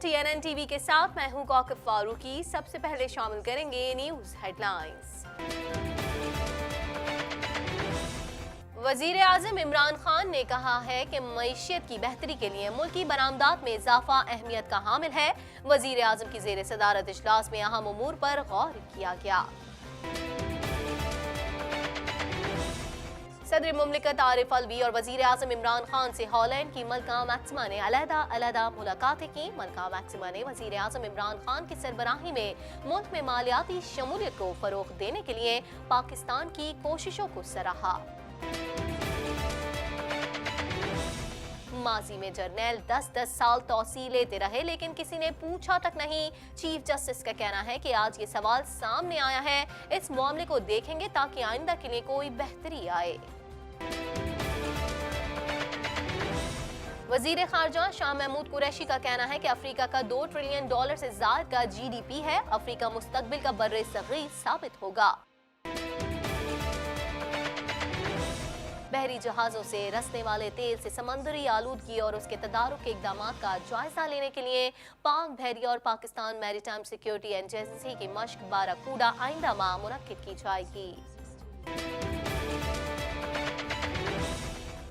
TNN TV के साथ मैं हूं कौकब फारूकी। सबसे पहले शामिल करेंगे न्यूज हेडलाइंस। वजीर आजम इमरान खान ने कहा है कि मईशत की बेहतरी के लिए मुल्की बरामदात में इजाफा अहमियत का हामिल है। वजीर आजम की जेर सदारत इजलास में अहम उमूर पर गौर किया गया। सदर मुमलिकत आरिफ अलवी और वजीर आजम इमरान खान से हॉलैंड की मलका मैक्सिमा ने अलहदा मुलाकातें की। मलका मैक्सिमा ने वजीर आजम इमरान खान की सरबराही में मुल्क में मालियाती शमूलियत को फरोग देने के लिए पाकिस्तान की कोशिशों को सराहा। माजी में जर्नैल 10-10 साल तौसी लेते रहे लेकिन किसी ने पूछा तक नहीं। चीफ जस्टिस का कहना है कि आज ये सवाल सामने आया है, इस मामले को देखेंगे ताकि आइंदा के लिए कोई बेहतरी आए। वजीर खारजा शाह महमूद कुरैशी का कहना है कि अफ्रीका का $2 ट्रिलियन से ज्यादा का GDP है। अफ्रीका मुस्तकबिल का बर्रे सगीर साबित होगा। बहरी जहाजों से रसने वाले तेल से समंदरी आलूदगी और उसके तदारुक के इकदामात का जायजा लेने के लिए पाक बहरिया और पाकिस्तान मैरीटाइम सिक्योरिटी एजेंसी की मश्क बाराकूडा आइंदा माह मुनक्किद की जाएगी।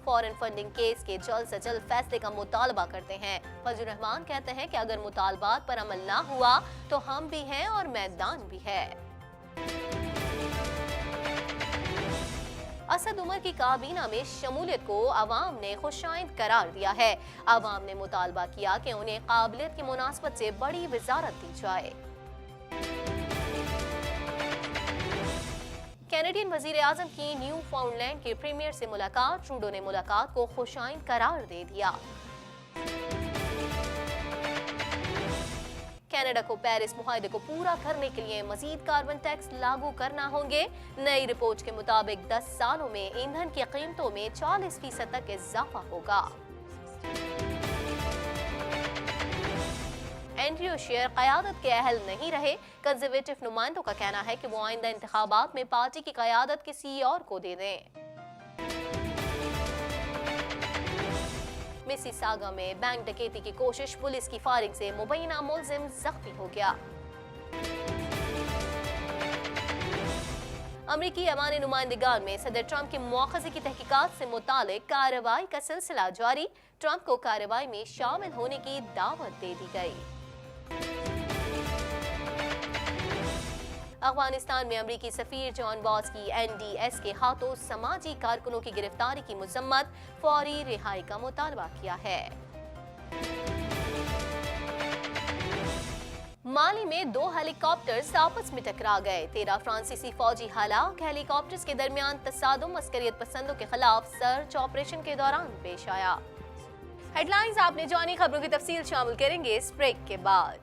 फॉरेन फंडिंग केस के जल्द से जल्द फैसले का मुतालबा करते हैं। फजल रहमान कहते हैं कि अगर मुतालबात पर अमल ना हुआ तो हम भी हैं और मैदान भी है। असद उमर की काबीना में शमूलियत को अवाम ने खुशाइंद करार दिया है। अवाम ने मुतालबा किया कि उन्हें काबिलियत की मुनासबत से बड़ी वजारत दी जाए। कैनेडियन वजीर आजम की न्यू फाउंडलैंड के प्रीमियर से मुलाकात। ट्रूडो ने मुलाकात को खुशाइंद करार दे दिया। कनाडा को पेरिस मुआहदे को पूरा करने के लिए मजीद कार्बन टैक्स लागू करना होंगे। नई रिपोर्ट के मुताबिक 10 सालों में ईंधन की कीमतों में 40% तक इजाफा होगा। एंड्रयू शेयर क़यादत के अहल नहीं रहे। कंजर्वेटिव नुमाइंदों का कहना है कि वो आइंदा इंतखाबात में पार्टी की क़यादत किसी और को दे दें। मिसिसागा में बैंक डकैती की कोशिश, पुलिस की फायरिंग से मुबैना मुलजिम जख्मी हो गया। अमरीकी अवामी नुमाइंदगान में सदर ट्रंप के मुआखजे की तहकीकात से मुतालिक कार्रवाई का सिलसिला जारी। ट्रंप को कार्रवाई में शामिल होने की दावत दे दी गई। अफगानिस्तान में अमरीकी सफीर जॉन बॉस की NDS के हाथों समाजी कारकुनों की गिरफ्तारी की मजम्मत, फौरी रिहाई का मुतालबा किया है। माली में 2 हेलीकॉप्टर्स आपस में टकरा गए। 13 फ्रांसीसी फौजी हलाक। हेलीकॉप्टर्स के दरमियान तसादुम अस्करियत पसंदों के खिलाफ सर्च ऑपरेशन के दौरान पेश आया। हेडलाइंस आपने जानी, खबरों की तफसील शामिल करेंगे इस ब्रेक के बाद।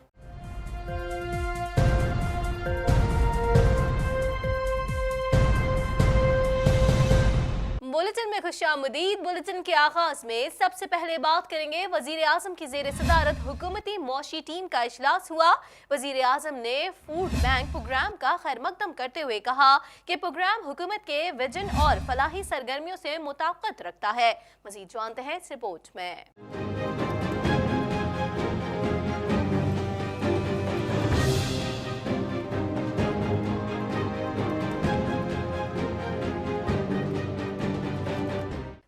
बुलेटिन में खुशामदीद। बुलेटिन के आगाज में सबसे पहले बात करेंगे वजीर आजम की जेर सदारत हुकूमती मौशी टीम का इजलास हुआ। वजीर आजम ने फूड बैंक प्रोग्राम का खैर मकदम करते हुए कहा कि प्रोग्राम हुकूमत के विजन और फलाही सरगर्मियों से मुताबिकत रखता है। मजीद जानते हैं इस रिपोर्ट में।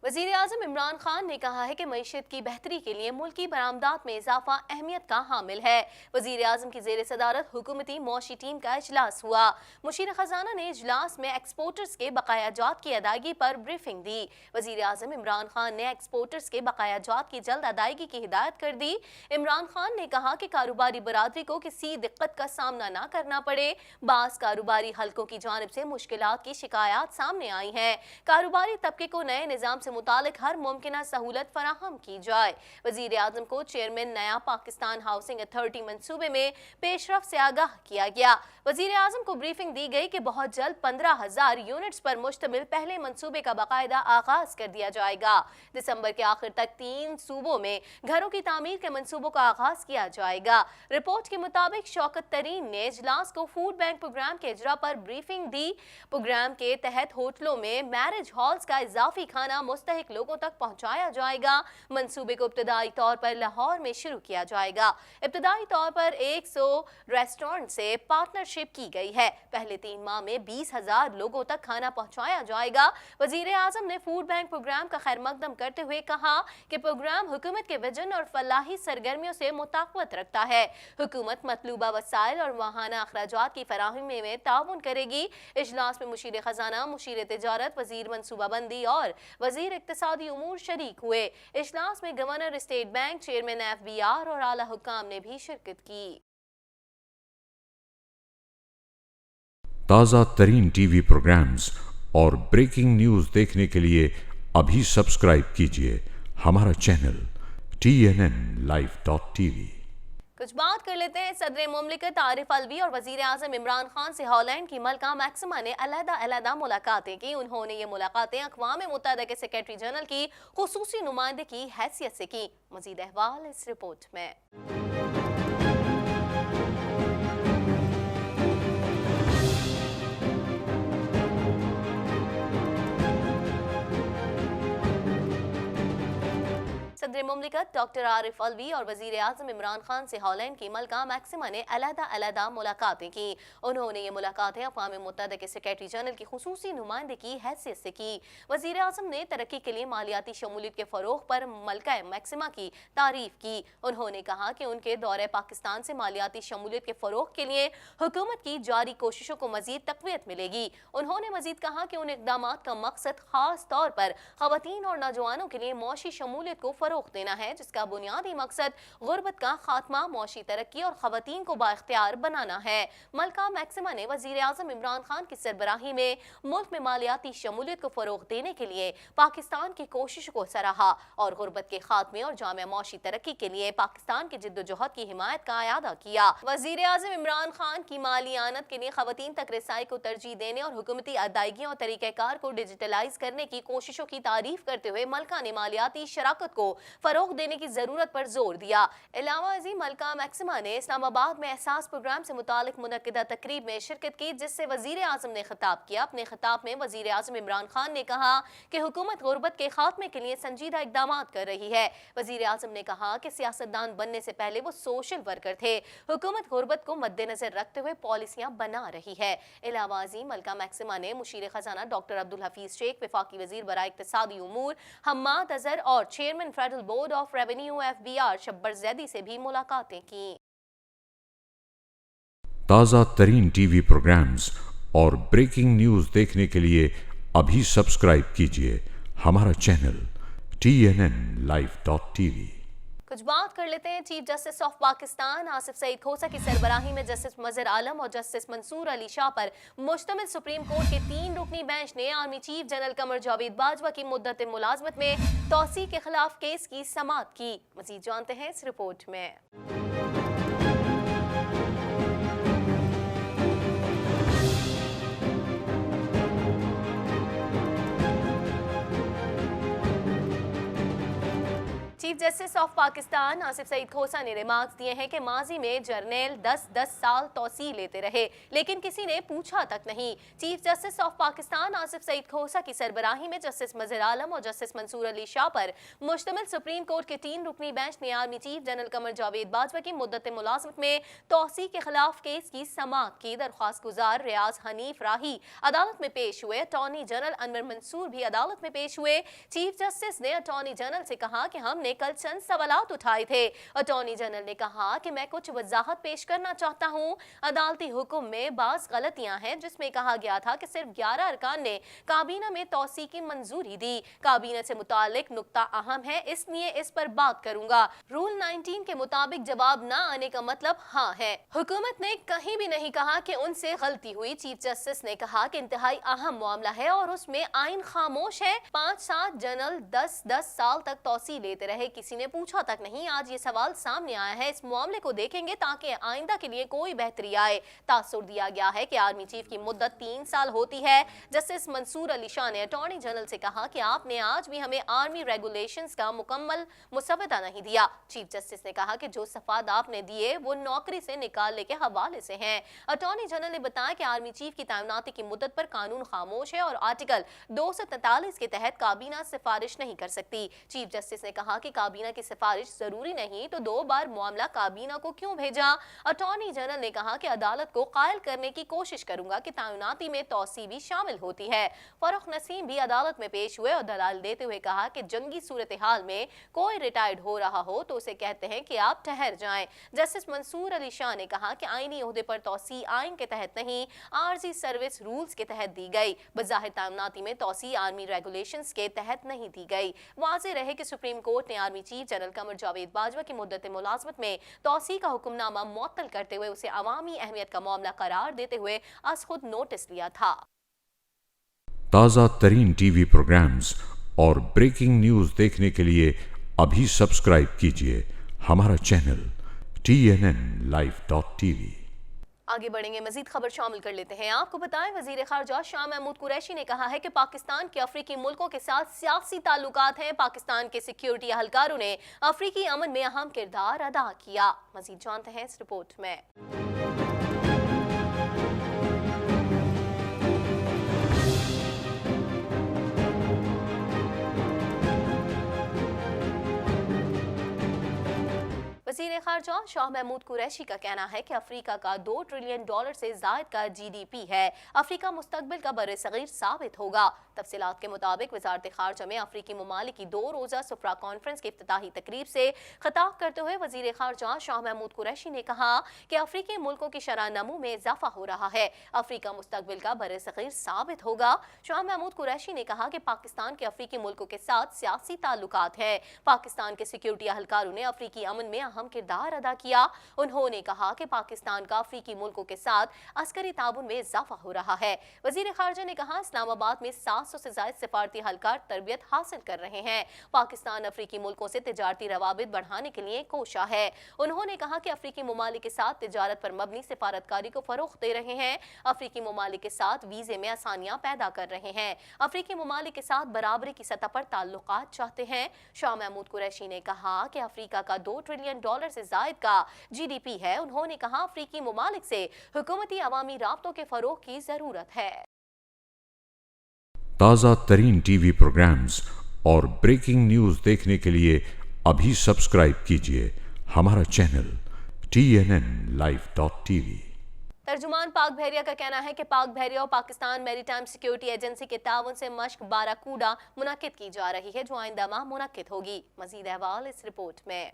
वज़ीर आज़म इमरान खान ने कहा है कि मईशत की बेहतरी के लिए मुल्की बरामदात में इजाफा अहमियत का हामिल है। वज़ीर आज़म की जेर सदारत हुकूमती मौशी टीम का इजलास हुआ। मुशीर खजाना ने इजलास में एक्सपोर्टर्स के बकायाजात की अदायगी पर ब्रीफिंग दी। वज़ीर आज़म इमरान खान ने एक्सपोर्टर्स के बकायाजात की जल्द अदायगी की हिदायत कर दी। इमरान खान ने कहा कि कारोबारी बरादरी को किसी दिक्कत का सामना न करना पड़े। बास कारोबारी हल्कों की जानिब से मुश्किलात की शिकायत सामने आई हैं। कारोबारी तबके को नए निज़ाम से मुतालिक हर मुमकिन सहूलत फराहम की जाए। वजीर आजम को चेयरमैन नया पाकिस्तान हाउसिंग अथॉरिटी मंसूबे में पेशरफ से आगाह किया गया। वजीर आजम को ब्रीफिंग दी गई कि बहुत जल्द 15,000 यूनिट्स पर मुश्तमिल पहले मंसूबे का बाकायदा आगाज कर दिया जाएगा। दिसंबर के आखिर तक 3 सूबों में घरों की तामीर के मंसूबों का आगाज किया जाएगा। रिपोर्ट के मुताबिक शौकत तरीन ने इजलास को फूड बैंक प्रोग्राम के इजरा पर ब्रीफिंग दी। प्रोग्राम के तहत होटलों में मैरिज हॉल्स का इजाफी खाना मुस्तहिक लोगों तक पहुंचाया जाएगा। मंसूबे को इब्तदाई तौर पर लाहौर में शुरू किया जाएगा। इब्तदाई तौर पर 100 रेस्टोरेंट से पार्टनरशिप की गई है। पहले 3 माह में 20,000 लोगों तक खाना पहुंचाया जाएगा। वजीर आजम ने फूड बैंक प्रोग्राम का खैर मकदम करते हुए कहा कि प्रोग्राम हुकूमत के विजन और फलाही सरगर्मियों से मुताक़वत रखता है। हुकूमत मतलूबा वसाइल और माहाना अखराजात की फराहमी में ताउन करेगी। इजलास में मुशीर खजाना, मुशीर तिजारत, वजीर मनसूबाबंदी और वजीर इक्तिसादी उमूर शरीक हुए। इजलास में governor state bank, chairman FBR और आला हुक्काम ने भी शिरकत की। ताज़ा तरीन टीवी प्रोग्राम्स और ब्रेकिंग न्यूज़ देखने के लिए अभी सब्सक्राइब कीजिए हमारा चैनल TNNlive.tv। कुछ बात कर लेते हैं सदर मुमलिकत आरिफ अलवी और वजीर आजम इमरान खान से हॉलैंड की मलका मैक्सिमा ने अलग-अलग मुलाकातें की। उन्होंने ये मुलाकातें अक़वाम मुत्तहिदा के सेक्रेटरी जनरल की खुसूसी नुमाइंदे की हैसियत से की। मज़ीद अहवाल इस रिपोर्ट में। सदर मुमलिकत डॉक्टर आरिफ अलवी और वजीर आजम इमरान खान से हॉलैंड की मलका मैक्सिमा ने अलग मुलाकातें की। उन्होंने ये मुलाकातें अक़वाम मुत्तहिदा के सेक्रेटरी जनरल की खुसूसी नुमाइंदे की हैसियत से की। वजीर आजम ने तरक्की के लिए मालियाती शमूलियत के फ़रोग़ पर मलका मैक्सिमा की तारीफ की। उन्होंने कहा कि उनके दौरे पाकिस्तान से मालियाती शमूलियत के फ़रोग़ के लिए हुकूमत की जारी कोशिशों को मज़ीद तक़वियत मिलेगी। उन्होंने मज़ीद कहा कि उन इक़दामात का मकसद ख़ास तौर पर ख़वातीन और नौजवानों के लिए मौशी शमूलियत को फ़रोग़ देना है, जिसका बुनियादी मकसद गुर्बत का खात्मा, मौशी तरक्की और ख़वातीन को बाइख्तियार बनाना है। मलका मैक्सिमा ने वज़ीर आज़म इमरान खान की सरबराही में मुल्क में मालियाती शमूलियत को फ़रोग़ देने के लिए पाकिस्तान की कोशिश को सराहा और गुर्बत के खात्मे और जामे मौशी तरक्की के लिए पाकिस्तान की जिद्दोजहद की हिमायत का अयादा किया। वज़ीर आज़म इमरान खान की माली आनत के लिए ख़वातीन तक रसाई को तरजीह देने और हुकूमती अदायगियों और तरीक़ाकार को डिजिटलाइज करने की कोशिशों की तारीफ करते हुए मलका ने मालियाती शराकत को फरोग देने की जरूरत पर जोर दिया। अलावा अज़ीम मलका मैक्सिमा ने इस्लामाबाद में एहसास प्रोग्राम से मुतालिक मुनक्किदा तकरीब में शिरकत की, जिससे वजीर आज़म ने खिताब किया। अपने खिताब में वजीर आज़म इमरान खान ने कहा कि हुकूमत गुर्बत के खात्मे के लिए संजीदा इक़दामात कर रही है। वजीर आज़म ने कहा कि सियासतदान बनने से पहले वो सोशल वर्कर थे। हुकूमत गुर्बत को मद्देनजर रखते हुए पॉलिसियां बना रही है। अलावा अज़ीम मलका मैक्सिमा ने मुशीर खजाना डॉक्टर अब्दुल हफीज शेख, वफाकी वजीर बराए इक्तिसादी उमूर हम्माद अज़हर और chairman federal board of revenue FBR Shabbar Zaidi से भी मुलाकातें की। ताज़ा तरीन टीवी प्रोग्राम्स और ब्रेकिंग न्यूज़ देखने के लिए अभी सब्सक्राइब कीजिए हमारा चैनल TNNlive.tv। कुछ बात कर लेते हैं chief justice of Pakistan Asif Saeed Khosa की सरबराही में जस्टिस मजहर आलम और जस्टिस मंसूर अली शाह पर मुश्तमिल सुप्रीम कोर्ट के 3 रुकनी बेंच ने army chief general Qamar Javed Bajwa की मुद्दत मुलाजमत में तौसी के खिलाफ केस की समाअत की। मज़ीद जानते हैं इस रिपोर्ट में। Chief justice of Pakistan Asif Saeed Khosa ने रिमार्क्स दिए हैं कि माजी में जर्नल 10-10 साल तौसी लेते रहे, लेकिन किसी ने पूछा तक नहीं। Chief justice of Pakistan Asif Saeed Khosa की सरबराही में जस्टिस मजहर आलम और जस्टिस मंसूर अली शाह पर मुश्तमिल सुप्रीम कोर्ट के 3 रुकनी बेंच ने army chief general Qamar Javed Bajwa की मुद्दत मुलाजमत में तौसी के खिलाफ केस की समाअत की। दरख्वास्त गुजार रियाज हनीफ राही अदालत में पेश हुए। अटॉर्नी जनरल अनवर मंसूर भी अदालत में पेश हुए। चीफ जस्टिस ने अटॉर्नी जनरल से कहा कि हमने कल चंद सवालात उठाए थे। अटॉर्नी जनरल ने कहा कि मैं कुछ वजाहत पेश करना चाहता हूं। अदालती हुक्म में बाज गलतियां हैं, जिसमें कहा गया था कि सिर्फ 11 अरकान ने काबीना में तौसी की मंजूरी दी। काबीना से मुतालिक नुक्ता अहम है, इसलिए इस पर बात करूंगा। रूल 19 के मुताबिक जवाब ना आने का मतलब हाँ है। हुकूमत ने कहीं भी नहीं कहा कि उनसे गलती हुई। चीफ जस्टिस ने कहा कि इंतहाई अहम मामला है और उसमें आइन खामोश है। 5-7 जनरल 10-10 साल तक तौसी लेते रहे। किसी ने पूछा तक नहीं। आज ये सवाल सामने आया है। इस मामले को देखेंगे ताकि आइंदा के लिए कोई बेहतरी आए। तासुर दिया गया है कि आर्मी चीफ की मुद्दत 3 साल होती है। जस्टिस मंसूर अली शाह ने अटॉर्नी जनरल से कहा कि आपने आज भी हमें आर्मी रेगुलेशंस का मुकम्मल मुसव्वदा नहीं दिया। चीफ जस्टिस ने कहा कि जो सफाद आपने दिए वो नौकरी से निकालने के हवाले से हैं। अटॉर्नी जनरल ने बताया कि आर्मी चीफ की तैनाती की मुद्दत पर कानून खामोश है और आर्टिकल 243 के तहत काबीना सिफारिश नहीं कर सकती। चीफ जस्टिस ने कहा कि काबीना की सिफारिश जरूरी नहीं तो 2 बार मामला काबीना को क्यों भेजा। अटॉर्नी जनरल ने कहा कि अदालत को कायल करने की कोशिश करूंगा कि तैनाती में तौसी भी शामिल होती है। फरुख नसीम भी अदालत में पेश हुए और दलाल देते हुए कहा कि जंगी सूरत हाल में कोई रिटायर्ड हो रहा हो तो उसे कहते हैं कि आप ठहर जाएं। जस्टिस मंसूर अली शाह ने कहा कि आईनी ओहदे पर तौसी आइन के तहत नहीं, आरजी सर्विस रूल्स के तहत दी गई। बज़ाहिर तैनाती में तौसी आर्मी रेगुलेशंस के तहत नहीं दी गई। वाज़ेह रहे कि सुप्रीम कोर्ट ने army chief general Qamar Javed Bajwa की मुद्दत मुलाजमत में तौसी का हुक्मनामा मुअत्तल करते हुए उसे अवामी अहमियत का मामला करार देते हुए अज खुद नोटिस लिया था। ताज़ा तरीन टीवी प्रोग्राम्स और ब्रेकिंग न्यूज़ देखने के लिए अभी सब्सक्राइब कीजिए हमारा चैनल TNNlive.tv। आगे बढ़ेंगे, मजीद खबर शामिल कर लेते हैं। आपको बताएं, वजीर खारजा शाह महमूद कुरैशी ने कहा है कि पाकिस्तान के अफ्रीकी मुल्कों के साथ सियासी ताल्लुकात हैं। पाकिस्तान के सिक्योरिटी अहलकारों ने अफ्रीकी अमन में अहम किरदार अदा किया। मजीद जानते हैं इस रिपोर्ट में। वज़ीर ख़ारजा शाह महमूद कुरैशी का कहना है कि अफ्रीका का $2 ट्रिलियन से ज़ायद का GDP है। अफ्रीका मुस्तकबिल का बर्र-ए-सग़ीर साबित होगा। तफसीलात के मुताबिक वज़ारत ख़ारजा में अफ्रीकी ममालिक की 2 रोज़ा सुफ़रा कॉन्फ्रेंस की इफ्तिताही तकरीब से खिताब करते हुए वज़ीर ख़ारजा शाह महमूद कुरैशी ने कहा कि अफ्रीकी मुल्कों की शरह नमू में इजाफा हो रहा है। अफ्रीका मुस्तकबिल का बर्र-ए-सग़ीर साबित होगा। शाह महमूद कुरैशी ने कहा कि पाकिस्तान के अफ्रीकी मुल्कों के साथ सियासी ताल्लुकात हैं। पाकिस्तान के सिक्योरिटी अहलकारों ने अफ्रीकी अमन में अहम किरदार अदा किया। उन्होंने कहा कि पाकिस्तान का अफ्रीकी मुल्कों के साथ अस्करी ताउन में इजाफा हो रहा है। वजीर खारजा ने कहा इस्लामाबाद में 700 से ज्यादा सिफारती हलकार तरबियत हासिल कर रहे हैं। पाकिस्तान अफ्रीकी मुल्कों से तिजारती रवाबित बढ़ाने के लिए कोशा है। उन्होंने कहा कि अफ्रीकी ममालिक के साथ तिजारत पर मबनी सिफारतकारी को फरोग़ दे रहे हैं। अफ्रीकी ममालिक के साथ वीजे में आसानियां पैदा कर रहे हैं। अफ्रीकी ममालिक के साथ बराबरी की सतह पर ताल्लुकात चाहते हैं। शाह महमूद कुरैशी ने कहा कि अफ्रीका का $2 ट्रिलियन से ज़ायद का GDP है। उन्होंने कहा अफ्रीकी ममालिक से हुकूमती अवामी राब्तों के फरोग़ की जरूरत है। ताज़ा तरीन टीवी प्रोग्राम्स और ब्रेकिंग न्यूज़ देखने के लिए अभी सब्सक्राइब कीजिए हमारा चैनल TNNlive.tv। तर्जुमान पाक बहरिया का कहना है कि पाक बहरिया और पाकिस्तान मैरीटाइम सिक्योरिटी एजेंसी के ताउन से मश्क बाराकूडा मुनक्किद की जा रही है, जो आइंदा माह मुनक्किद होगी। मजीद अहवाल इस रिपोर्ट में।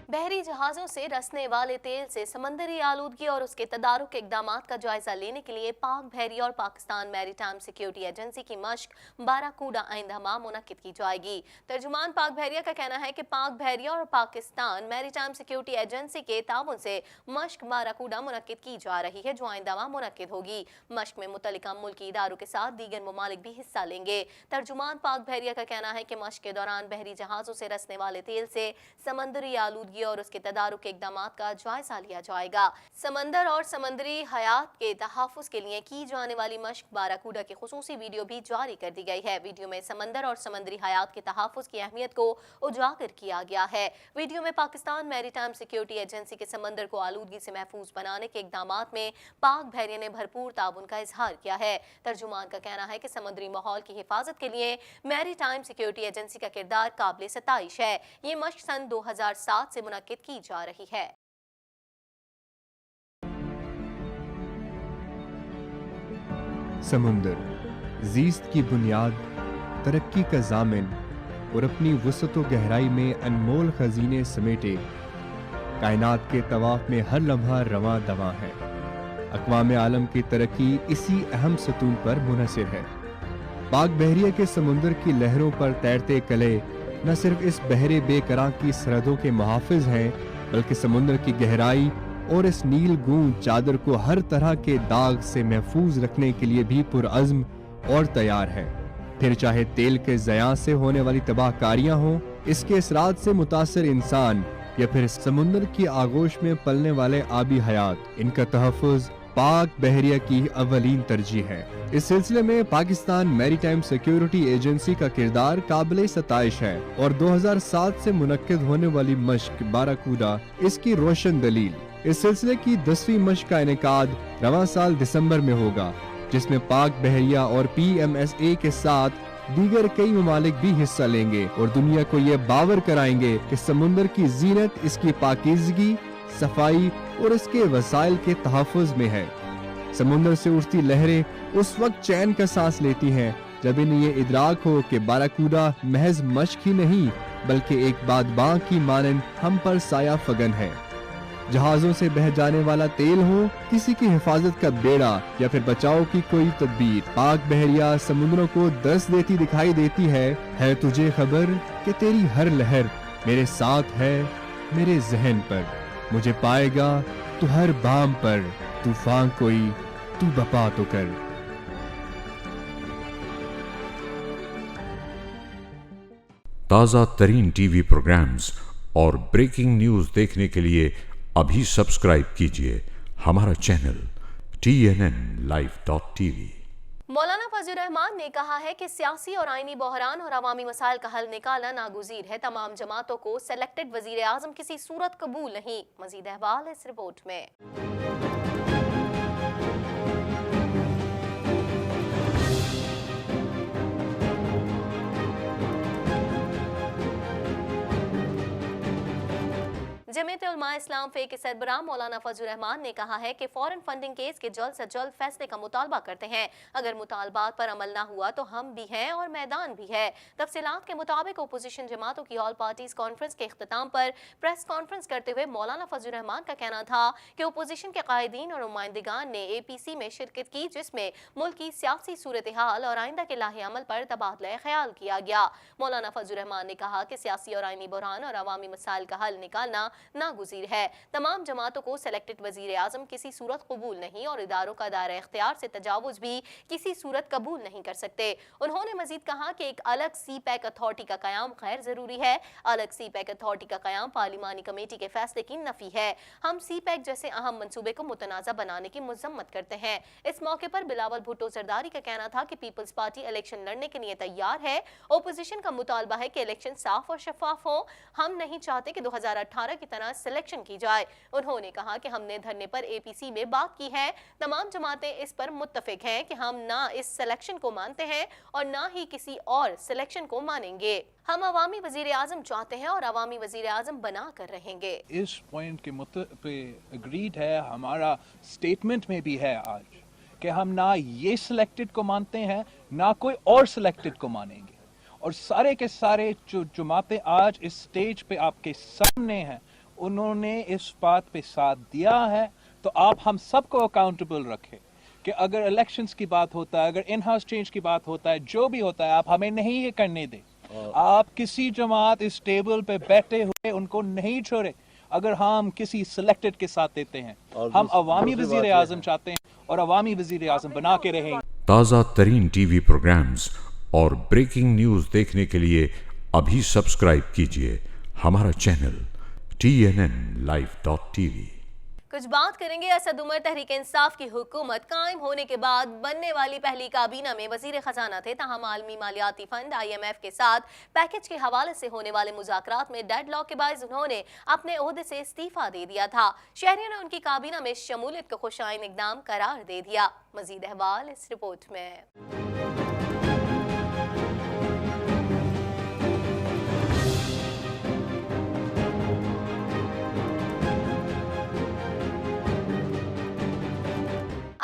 बहरी जहाजों से रसने वाले तेल से समंदरी आलूदगी और उसके तदारुक के इक़दामात का जायजा लेने के लिए पाक बहरिया और पाकिस्तान मैरीटाइम सिक्योरिटी एजेंसी की मश्क बाराकूडा आइंदा माह मुनक्किद की जाएगी। तर्जुमान पाक बहरिया का कहना है कि पाक बहरिया और पाकिस्तान मैरीटाइम सिक्योरिटी एजेंसी के ताउन से मश्क बाराकूडा मुनक्किद की जा रही है, जो आइंदा माह मुनक्किद होगी। मश्क में मुतल्लिका मुल्की इदारों के साथ दीगर ममालिक भी हिस्सा लेंगे। तर्जुमान पाक बहरिया का कहना है कि मश्क के दौरान बहरी जहाजों से रसने वाले तेल से समंदरी आलूदगी और उसके तदारुक के इक़दामात का जायजा लिया जाएगा। समंदर और समंदरी हयात के तहफ़्फ़ुज़ के लिए की जाने वाली मश्क बाराकूडा की खुसूसी वीडियो भी जारी कर दी गई है। वीडियो में समंदर और समंदरी हयात के तहफ़्फ़ुज़ की अहमियत को उजागर किया गया है। वीडियो में पाकिस्तान मैरीटाइम सिक्योरिटी एजेंसी के समंदर को आलूदगी से महफूज बनाने के इक़दामात में पाक बहरिया ने भरपूर ताउन का इजहार किया है। तर्जुमान का कहना है कि समुद्री माहौल की हिफाजत के लिए मैरीटाइम सिक्योरिटी एजेंसी का किरदार काबिल सताइश है। ये मश्क सन 2007 से मुनक्किद की जा रही है। समुंदर ज़ीस्त की बुनियाद, तरक्की का ज़ामिन और अपनी वसअत व गहराई में अनमोल खजीने समेटे कायनात के तवाफ में हर लम्हा रवां दवां है। अक़वाम आलम की तरक्की इसी अहम सतून पर मुनहसिर है। पाक बहरिया के समुंदर की लहरों पर तैरते कले न सिर्फ इस बहरे बेकरां की सरहदों के मुहाफ़िज़ हैं, बल्कि समुद्र की गहराई और इस नील गूंज चादर को हर तरह के दाग से महफूज रखने के लिए भी पुरअज़्म और तैयार है। फिर चाहे तेल के ज़या से होने वाली तबाहकारियां हों, इसके असरात से मुतासर इंसान या फिर समुद्र की आगोश में पलने वाले आबी हयात, इनका तहफ़्फ़ुज़ पाक बहरिया की अव्वलीन तरजीह है। इस सिलसिले में पाकिस्तान मैरीटाइम सिक्योरिटी एजेंसी का किरदार काबिल सताइश है और 2007 से मुनक्किद होने वाली मश्क बाराकूडा इसकी रोशन दलील। इस सिलसिले की 10वीं मश्क का इनेकाद रवां साल दिसंबर में होगा, जिसमें पाक बहरिया और PMSA के साथ दीगर कई ममालिक भी हिस्सा लेंगे और दुनिया को ये बावर कराएंगे कि समुद्र की जीनत इसकी पाकीज़गी, सफाई और इसके वसाइल के तहफ़्फ़ुज़ में है। समुद्र से उठती लहरें उस वक्त चैन का सांस लेती हैं जब इन्हें ये इदराक हो कि बाराकूडा महज मश्क ही नहीं बल्कि एक बादबां की मानन हम पर साया फगन है। जहाजों से बह जाने वाला तेल हो, किसी की हिफाजत का बेड़ा या फिर बचाव की कोई तदबीर, पाक बहरिया समुद्रों को दस देती दिखाई देती है तुझे खबर कि तेरी हर लहर मेरे साथ है मेरे जहन पर, मुझे पाएगा तू हर बाम पर, तूफान कोई तू बपा तो कर। ताज़ा तरीन टीवी प्रोग्राम्स और ब्रेकिंग न्यूज़ देखने के लिए अभी सब्सक्राइब कीजिए हमारा चैनल TNNlive.tv। मौलाना फजल रहमान ने कहा है कि सियासी और आईनी बहरान और अवामी मसाइल का हल निकालना नागुज़ीर है। तमाम जमातों को सेलेक्टेड वज़ीर आज़म किसी सूरत कबूल नहीं। मज़ीद अहवाल इस रिपोर्ट में। जमीयत उलमा इस्लाम फे के सरबराह मौलाना फजल रहमान ने कहा है कि फॉरेन फंडिंग केस के जल्द से जल्द फैसले का मुतालबा करते हैं। अगर मुतालबात पर अमल ना हुआ तो हम भी हैं और मैदान भी है। तफसीलात के मुताबिक अपोजिशन जमातों की ऑल पार्टीज कॉन्फ्रेंस के इख्तिताम पर प्रेस कॉन्फ्रेंस करते हुए मौलाना फजल रहमान का कहना था कि अपोजिशन के कायदीन और नुमाइंदगान ने APC में शिरकत की, जिसमें मुल्क की सियासी सूरत हाल और आइंदा के लाहे अमल पर तबादला ख्याल किया गया। मौलाना फजल रहमान ने कहा कि सियासी और आइनी बहरान और अवामी मसाइल का हल निकालना नागुज़ीर है। तमाम जमातों को सेलेक्टेड वज़ीर आज़म किसी सूरत कबूल नहीं और इदारों का दायरा इख्तियार से तजावुज़ भी किसी सूरत कबूल नहीं कर सकते। उन्होंने मजीद कहा कि एक अलग CPAC अथॉरिटी का क़याम गैर ज़रूरी है। अलग CPAC अथॉरिटी का क़याम पार्लिमानी कमेटी के फैसले की नफ़ी है। हम CPAC जैसे अहम मनसूबे को मुतनाज़ा बनाने की मज़म्मत करते हैं। इस मौके पर बिलावल भुट्टो जरदारी का कहना था कि पीपल्स पार्टी इलेक्शन लड़ने के लिए तैयार है। ओपोजिशन का मुतालबा है कि इलेक्शन साफ और शफाफ हो। हम नहीं चाहते कि 2018 की तरह सिलेक्शन की जाए। उन्होंने कहा कि हमने धरने पर APC में बात की है। तमाम जमातें इस पर मुत्तफिक हैं कि हम ना इस सिलेक्शन को मानते हैं और ना ही किसी और सिलेक्शन को मानेंगे। हम अवामी वजीर आज़म चाहते हैं और अवामी वजीर आज़म बना कर रहेंगे। इस पॉइंट के पे एग्रीड है, हमारा स्टेटमेंट में भी है आज कि हम ना ये सिलेक्टेड को मानते हैं ना कोई और सिलेक्टेड को मानेंगे। और सारे के सारे जो जमातें आज इस स्टेज पे आपके सामने हैं, उन्होंने इस बात पे साथ दिया है। तो आप हम सबको अकाउंटेबल रखें कि अगर इलेक्शंस की बात होता है, अगर इन हाउस चेंज की बात होता है, जो भी होता है, आप हमें नहीं ये करने दें। आप किसी जमात इस टेबल पे बैठे हुए उनको नहीं छोड़े। अगर हम किसी सिलेक्टेड के साथ देते हैं, हम अवामी वजीर आज़म चाहते हैं और अवामी वजीर आज़म बना के रहेंगे। ताज़ा तरीन टीवी प्रोग्राम्स और ब्रेकिंग न्यूज़ देखने के लिए अभी सब्सक्राइब कीजिए हमारा चैनल TNNlive.tv। कुछ बात करेंगे असद उमर तहरीक इंसाफ की हुकूमत कायम होने के बाद बनने वाली पहली काबीना में वजीर खजाना थे। ताहम आलमी मालियाती फंड IMF के साथ पैकेज के हवाले से होने वाले मुज़ाकरात में डेडलॉक के बायस उन्होंने अपने ओहदे से इस्तीफा दे दिया था। शहरियों ने उनकी काबीना में शमूलियत को खुशाइन इक़दाम करार दे दिया। मजीद अहवाल इस रिपोर्ट में।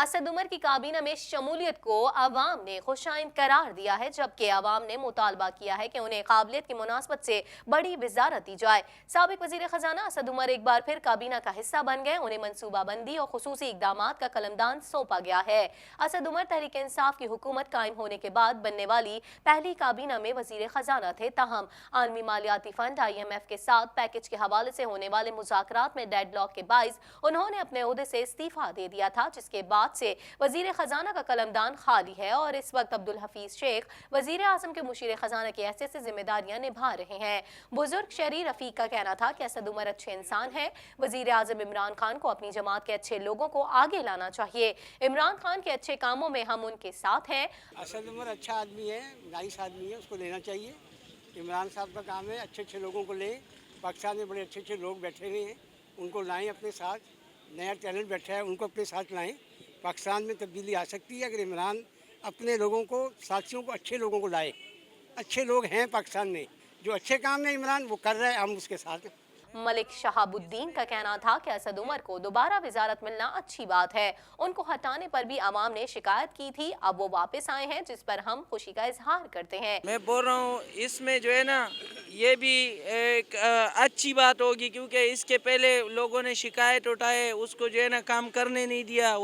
اسد عمر کی کابینہ میں شمولیت کو عوام نے خوشائند قرار دیا ہے، جبکہ عوام نے مطالبہ کیا ہے کہ انہیں قابلیت کی مناسبت سے بڑی وزارت دی جائے۔ سابق وزیر خزانہ اسد عمر ایک بار پھر کابینہ کا حصہ بن گئے، انہیں منصوبہ بندی اور خصوصی اقدامات کا قلمدان سونپا گیا ہے۔ اسد عمر تحریک انصاف کی حکومت قائم ہونے کے بعد بننے والی پہلی کابینہ میں وزیر خزانہ تھے، تاہم عالمی مالیاتی فنڈ IMF کے ساتھ پیکج کے حوالے سے ہونے والے مذاکرات میں ڈیڈ لاک کے باعث انہوں نے اپنے عہدے سے استعفیٰ دے دیا تھا، جس کے بعد سے وزیر خزانہ کا قلمدان خالی ہے اور اس وقت عبدالحفیظ شیخ وزیر اعظم کے مشیر خزانہ کی حیثیت سے ذمہ داریاں نبھا رہے ہیں۔ بزرگ شہری رفیق کا کہنا تھا کہ اسد عمر اچھے انسان ہیں، وزیر اعظم عمران خان کو اپنی جماعت کے اچھے لوگوں کو آگے لانا چاہیے، عمران خان کے اچھے کاموں میں ہم ان کے ساتھ ہیں۔ اسد عمر اچھا آدمی ہے، نائس آدمی ہے، اس کو لینا چاہیے۔ عمران صاحب کا کام ہے اچھے اچھے لوگوں کو لیں، پاکستان میں بڑے اچھے اچھے لوگ بیٹھے ہوئے ہیں، ان کو لائیں اپنے ساتھ، نیا ٹیلنٹ بیٹھا ہے ان کو اپنے ساتھ لائیں۔ پاکستان میں تبدیلی آ سکتی ہے اگر عمران اپنے لوگوں کو، ساتھیوں کو، اچھے لوگوں کو لائے۔ اچھے لوگ ہیں پاکستان میں، جو اچھے کام ہیں عمران وہ کر رہا ہے، ہم اس کے ساتھ ہیں۔ ملک شہاب الدین کا کہنا تھا کہ اسد عمر کو دوبارہ وزارت ملنا اچھی بات ہے، ان کو ہٹانے پر بھی عوام نے شکایت کی تھی، اب وہ واپس آئے ہیں جس پر ہم خوشی کا اظہار کرتے ہیں۔ میں بول رہا ہوں اس میں جو ہے نا یہ بھی ایک اچھی بات ہوگی، کیونکہ اس کے پہلے لوگوں نے شکایت اٹھائے، اس کو جو ہے نا کام کرنے نہیں دیا،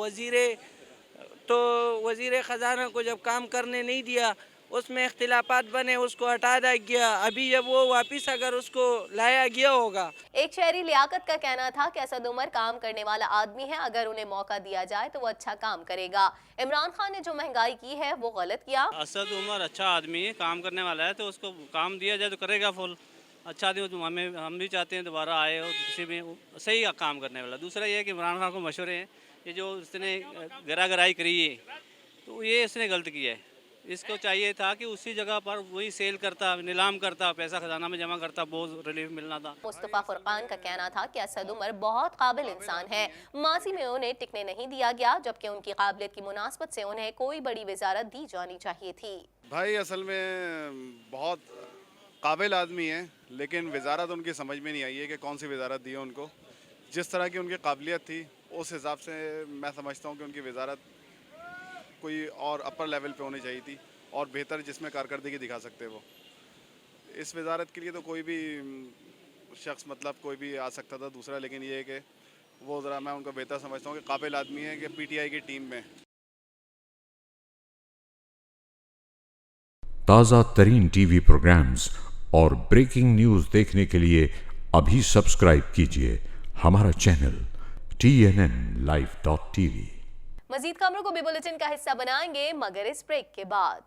وزیر خزانہ کو جب کام کرنے نہیں دیا اس میں اختلافات بنے، اس کو ہٹا دیا گیا، ابھی جب وہ واپس اگر اس کو لایا گیا ہوگا۔ ایک شہری لیاقت کا کہنا تھا کہ اسد عمر کام کرنے والا آدمی ہے، اگر انہیں موقع دیا جائے تو وہ اچھا کام کرے گا۔ عمران خان نے جو مہنگائی کی ہے وہ غلط کیا۔ اسد عمر اچھا آدمی ہے، کام کرنے والا ہے، تو اس کو کام دیا جائے تو کرے گا فل اچھا آدمی، ہم بھی چاہتے ہیں دوبارہ آئے اور کسی بھی صحیح کام کرنے والا۔ دوسرا یہ ہے کہ عمران خان کو مشورے ہیں، یہ جو اس نے گرا گرائی کری ہے تو یہ اس نے غلط کیا ہے، اس کو چاہیے تھا کہ اسی جگہ پر وہی سیل کرتا، نیلام کرتا، پیسہ خزانہ میں جمع کرتا، بہت ریلیف ملنا تھا۔ مصطفیٰ فرقان کا کہنا تھا کہ اسد عمر بہت قابل انسان ہے، ماضی میں انہیں ٹکنے نہیں دیا گیا، جبکہ ان کی قابلیت کی مناسبت سے انہیں کوئی بڑی وزارت دی جانی چاہیے تھی۔ بھائی اصل میں بہت قابل آدمی ہے، لیکن وزارت ان کی سمجھ میں نہیں آئی ہے کہ کون سی وزارت دی ہے ان کو۔ جس طرح کی ان کی قابلیت تھی اس حساب سے میں سمجھتا ہوں کہ ان کی وزارت کوئی اور اپر لیول پہ ہونی چاہیے تھی اور بہتر، جس میں کارکردگی دکھا سکتے وہ۔ اس وزارت کے لیے تو کوئی بھی شخص مطلب کوئی بھی آ سکتا تھا دوسرا، لیکن یہ ہے کہ وہ ذرا میں ان کو بہتر سمجھتا ہوں کہ قابل آدمی ہے کہ PTI کی ٹیم میں۔ تازہ ترین ٹی وی پروگرامز اور بریکنگ نیوز دیکھنے کے لیے ابھی سبسکرائب کیجیے ہمارا چینل TNNLive.tv۔ مزید خبروں کو بھی بلیٹن کا حصہ بنائیں گے مگر اس بریک کے بعد۔